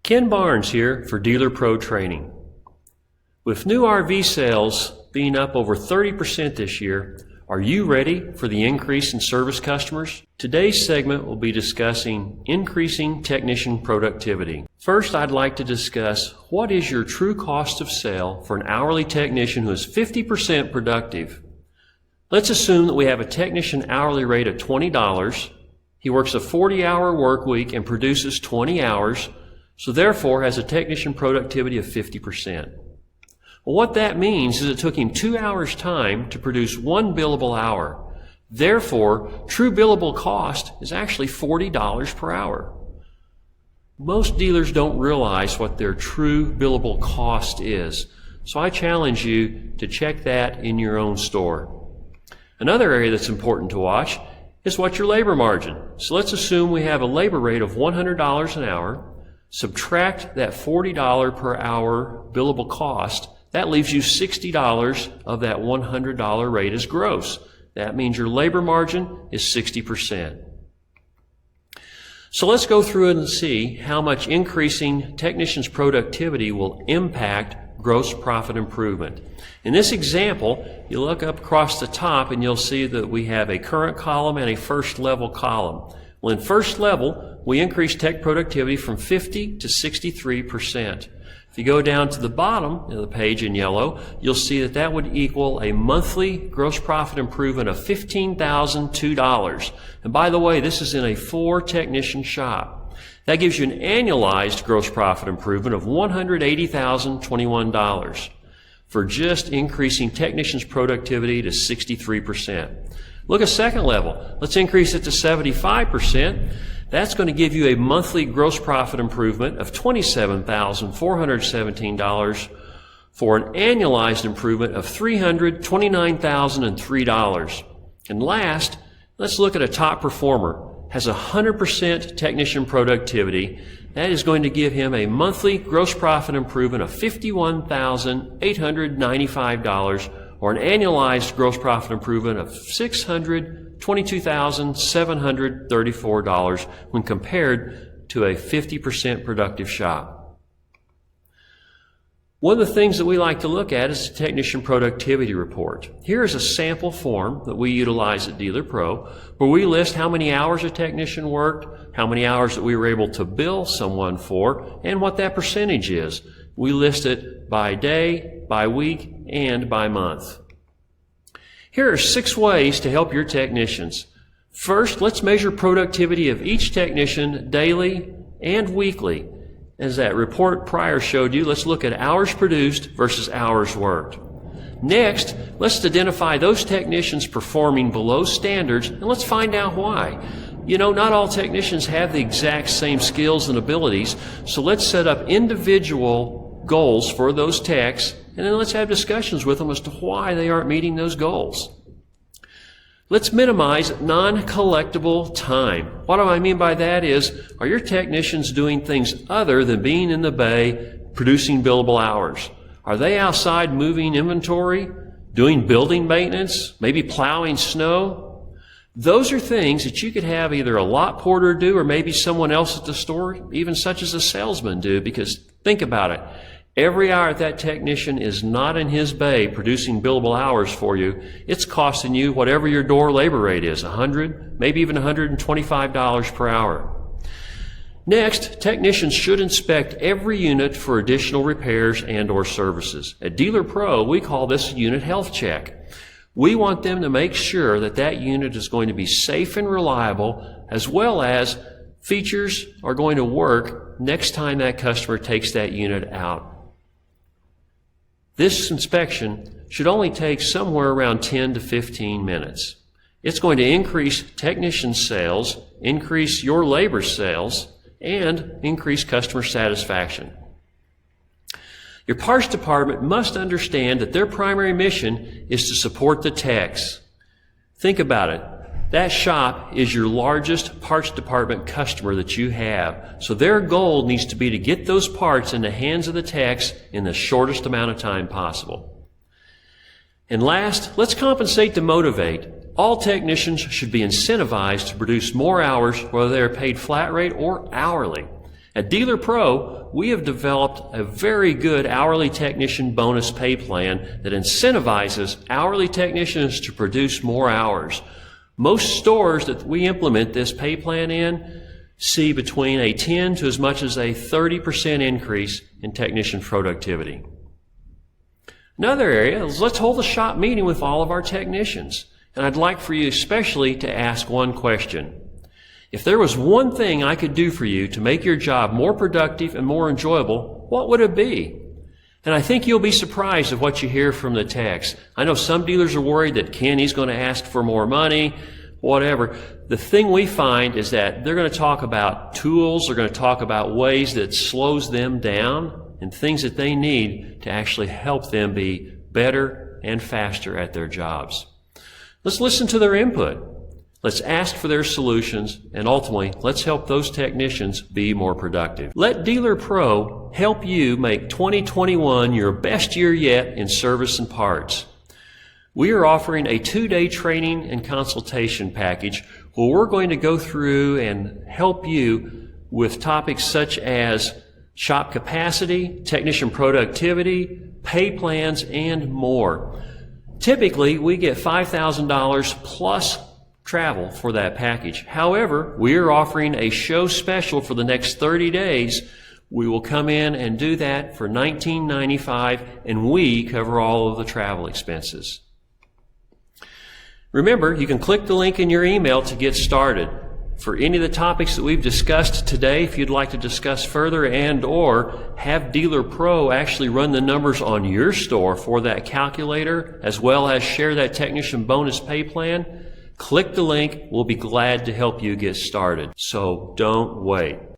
Ken Barnes here for Dealer Pro Training. With new RV sales being up over 30% this year, are you ready for the increase in service customers? Today's segment will be discussing increasing technician productivity. First, I'd like to discuss what is your true cost of sale for an hourly technician who is 50% productive. Let's assume that we have a technician hourly rate of $20. He works a 40-hour work week and produces 20 hours, so therefore has a technician productivity of 50%. Well, what that means is it took him 2 hours' time to produce 1 billable hour. Therefore, true billable cost is actually $40 per hour. Most dealers don't realize what their true billable cost is, so I challenge you to check that in your own store. Another area that's important to watch is what's your labor margin. So let's assume we have a labor rate of $100 an hour, subtract that $40 per hour billable cost, that leaves you $60 of that $100 rate as gross. That means your labor margin is 60%. So let's go through it and see how much increasing technicians' productivity will impact gross profit improvement. In this example, you look up across the top and you'll see that we have a current column and a first level column. Well, in first level, we increase tech productivity from 50 to 63%. If you go down to the bottom of the page in yellow, you'll see that that would equal a monthly gross profit improvement of $15,002. And by the way, this is in a 4-technician shop. That gives you an annualized gross profit improvement of $180,021 for just increasing technicians' productivity to 63%. Look at second level. Let's increase it to 75%. That's going to give you a monthly gross profit improvement of $27,417 for an annualized improvement of $329,003. And last, let's look at a top performer. Has 100% technician productivity. That is going to give him a monthly gross profit improvement of $51,895 or an annualized gross profit improvement of $622,734 when compared to a 50% productive shop. One of the things that we like to look at is the Technician Productivity Report. Here is a sample form that we utilize at Dealer Pro where we list how many hours a technician worked, how many hours that we were able to bill someone for, and what that percentage is. We list it by day, by week, and by month. Here are 6 ways to help your technicians. First, let's measure productivity of each technician daily and weekly. As that report prior showed you, let's look at hours produced versus hours worked. Next, let's identify those technicians performing below standards, and let's find out why. You know, not all technicians have the exact same skills and abilities, so let's set up individual goals for those techs, and then let's have discussions with them as to why they aren't meeting those goals. Let's minimize non-collectible time. What do I mean by that is, are your technicians doing things other than being in the bay producing billable hours? Are they outside moving inventory, doing building maintenance, maybe plowing snow? Those are things that you could have either a lot porter do or maybe someone else at the store, even such as a salesman, do, because think about it. Every hour that technician is not in his bay producing billable hours for you, it's costing you whatever your door labor rate is, $100, maybe even $125 per hour. Next, technicians should inspect every unit for additional repairs and or services. At Dealer Pro, we call this a unit health check. We want them to make sure that that unit is going to be safe and reliable, as well as features are going to work next time that customer takes that unit out. This inspection should only take somewhere around 10 to 15 minutes. It's going to increase technician sales, increase your labor sales, and increase customer satisfaction. Your parts department must understand that their primary mission is to support the techs. Think about it. That shop is your largest parts department customer that you have. So their goal needs to be to get those parts in the hands of the techs in the shortest amount of time possible. And last, let's compensate to motivate. All technicians should be incentivized to produce more hours, whether they are paid flat rate or hourly. At Dealer Pro, we have developed a very good hourly technician bonus pay plan that incentivizes hourly technicians to produce more hours. Most stores that we implement this pay plan in see between a 10 to as much as a 30% increase in technician productivity. Another area is let's hold a shop meeting with all of our technicians. And I'd like for you especially to ask one question. If there was one thing I could do for you to make your job more productive and more enjoyable, what would it be? And I think you'll be surprised at what you hear from the techs. I know some dealers are worried that he's going to ask for more money, whatever. The thing we find is that they're going to talk about tools, they're going to talk about ways that slows them down and things that they need to actually help them be better and faster at their jobs. Let's listen to their input. Let's ask for their solutions, and ultimately, let's help those technicians be more productive. Let Dealer Pro help you make 2021 your best year yet in service and parts. We are offering a 2-day training and consultation package where we're going to go through and help you with topics such as shop capacity, technician productivity, pay plans, and more. Typically, we get $5,000 plus travel for that package. However, we are offering a show special for the next 30 days. We will come in and do that for $19.95, and we cover all of the travel expenses. Remember, you can click the link in your email to get started. For any of the topics that we've discussed today, if you'd like to discuss further and or have Dealer Pro actually run the numbers on your store for that calculator, as well as share that technician bonus pay plan, click the link. We'll be glad to help you get started. So don't wait.